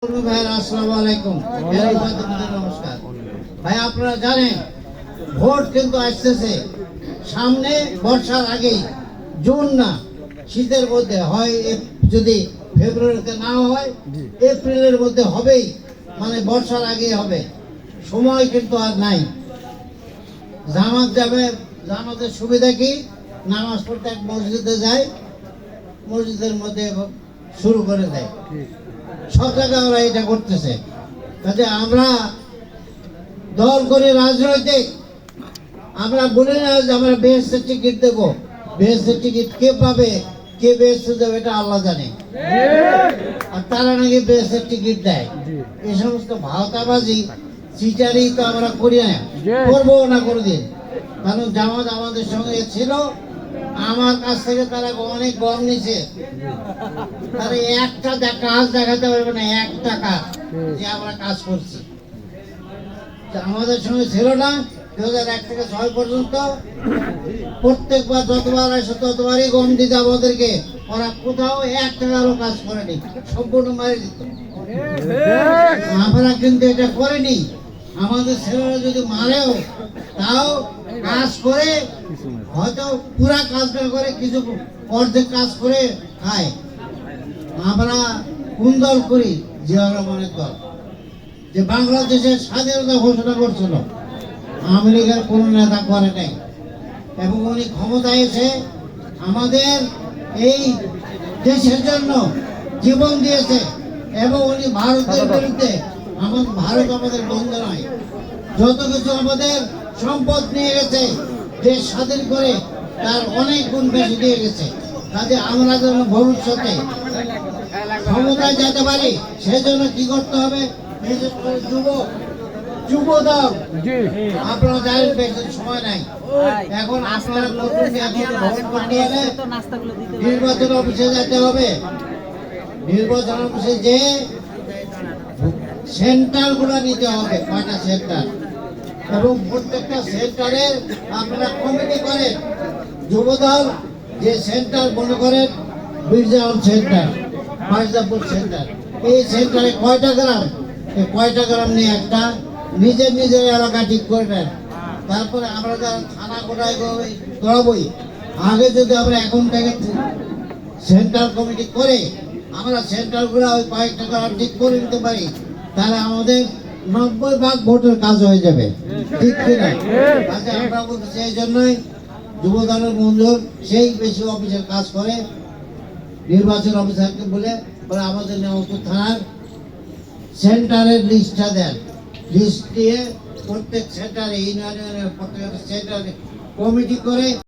নমস্কার ভাই, আপনারা জানেন ভোট কিন্তু আসতেছে সামনে, বর্ষার আগেই, জুন না শীতের মধ্যে হয়, যদি ফেব্রুয়ারিতে না হয় এপ্রিলের মধ্যে হবেই, মানে বর্ষার আগেই হবে। সময় কিন্তু আর নাই। জামাত যাবে, জামাতের সুবিধা কি, নামাজ পড়তে এক মসজিদে যায়, মসজিদের মধ্যে শুরু করে দেয়। সব জায়গায় ওরা এটা করতেছে। কাজে আমরা দল করে রাজনৈতিক, আমরা বলি না যে আমরা বেহেশতের টিকিট দেবো। বেহেশতের টিকিট কে পাবে, কে বেহেশতে যাবে, এটা আল্লাহ জানে। আর তারা নাকি বেহেশতের টিকিট দেয়। এই সমস্ত ভাওতাবাজি, চিটারি তো আমরা করি না, করবো না কোনোদিন। কারণ জামাত আমাদের সঙ্গে ছিল, আমার কাছ থেকে তারা অনেক গম নিছে। তারা একটা কাজ দেখাতে পারবে না, একটা কাজ যে আমরা কাজ করছি। আমাদের সঙ্গে ছিল না 2001 থেকে 6 পর্যন্ত। প্রত্যেকবার যতবার আসে ততবারই গম দিতে আমাদেরকে। ওরা কোথাও 1 টাকারও কাজ করেনি, সম্পূর্ণ মারি দিত। আমরা কিন্তু এটা করেনি। আমাদের ছেলেরা যদি মারেও, তাও কাজ করে, হয়তো পুরা কাজ না করে, কিছু অর্ধেক কাজ করে খায়। আমরা কোন দল করি? জিয়াউর রহমানের দল, যে বাংলাদেশের স্বাধীনতা ঘোষণা করছিল। আওয়ামী লীগের কোনো নেতা করে নাই। এবং উনি ক্ষমতায় এসে আমাদের এই দেশের জন্য জীবন দিয়েছে। এবং উনি ভারতের বিরুদ্ধে, ভারত আমাদের বন্ধু নয়, যত কিছু আমাদের সম্পদ নিয়ে গেছে, দেশ স্বাধীন করে তার অনেক গুণ বেশি দিয়ে গেছে। কাজে আমরা যেন ভবিষ্যতে ক্ষমতায় যেতে পারি, সেজন্য কি করতে হবে? বিশেষ করে যুব দল, আপনারা জানেন বেশি সময় নাই। এখন আপনারা নির্বাচন অফিসে যেতে হবে। নির্বাচন অফিসে যে সেন্টার গুলো নিতে হবে, 5টা সেন্টার, এবং প্রত্যেকটা সেন্টারের আপনারা কমিটি করেন। যুবদল যে সেন্টার মনে করেন, মির্জাউল সেন্টার, মাইজাপুর সেন্টার, এই সেন্টারে কয়টা গ্রাম, এই কয়টা গ্রাম নিয়ে একটা নিজের এলাকা ঠিক করে নেন। তারপরে আমরা যারা থানা কোটায় করাবই, আগে যদি আমরা এখন থেকে সেন্ট্রাল কমিটি করে আমরা সেন্টারগুলো ওই কয়েকটা গ্রাম ঠিক করে নিতে পারি, তাহলে আমাদের 90% ভোটের কাজ হয়ে যাবে, ঠিক কিনা? কাজে আমরা বলতে সেই জন্যই যুবদলের মঞ্জুর সেই বেশি অফিসের কাজ করে। নির্বাচন অফিসারকে বলে আমাদের নেওয়াপুর থানার সেন্টারের লিস্টটা দেন। লিস্ট দিয়ে প্রত্যেক সেন্টারে, ইউনিয়নের প্রত্যেক সেন্টারে কমিটি করে